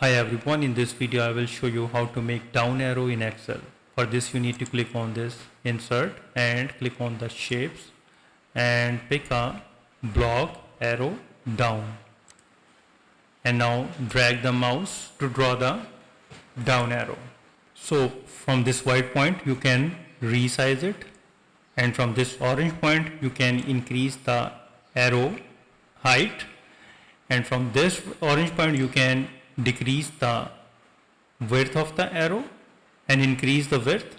Hi everyone, in this video I will show you how to make down arrow in Excel. For this you need to click on this insert and click on the shapes and pick a block arrow down. And now drag the mouse to draw the down arrow. So from this white point you can resize it, and from this orange point you can increase the arrow height, and from this orange point you can decrease the width of the arrow and increase the width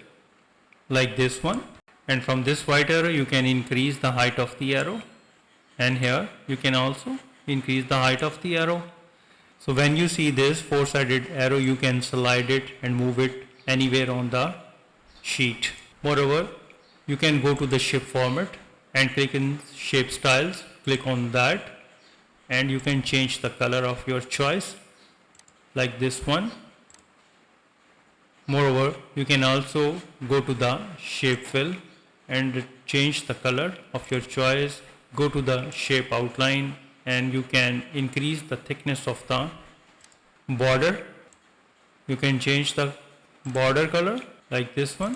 like this one, and from this white arrow you can increase the height of the arrow, and here you can also increase the height of the arrow. So when you see this four-sided arrow you can slide it and move it anywhere on the sheet. Moreover, you can go to the shape format and click in shape styles, click on that, and you can change the color of your choice like this one. Moreover, you can also go to the shape fill and change the color of your choice. Go to the shape outline and you can increase the thickness of the border. You can change the border color like this one.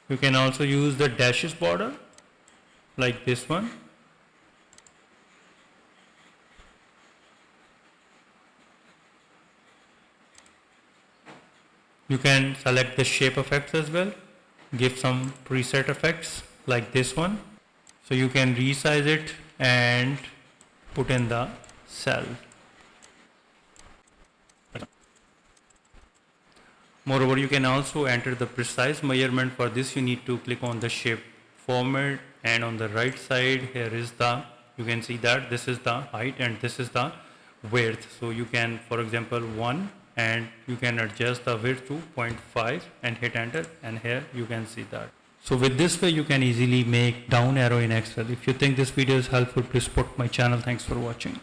You can also use the dashes border like this one. You can select the shape effects as well, give some preset effects like this one. So you can resize it and put in the cell. Moreover, you can also enter the precise measurement. For this you need to click on the shape format, and on the right side here is the, you can see that this is the height and this is the width. So you can, for example, 1, and you can adjust the width to 0.5 and hit enter, and here you can see that. So with this way you can easily make down arrow in Excel. If you think this video is helpful, please support my channel. Thanks for watching.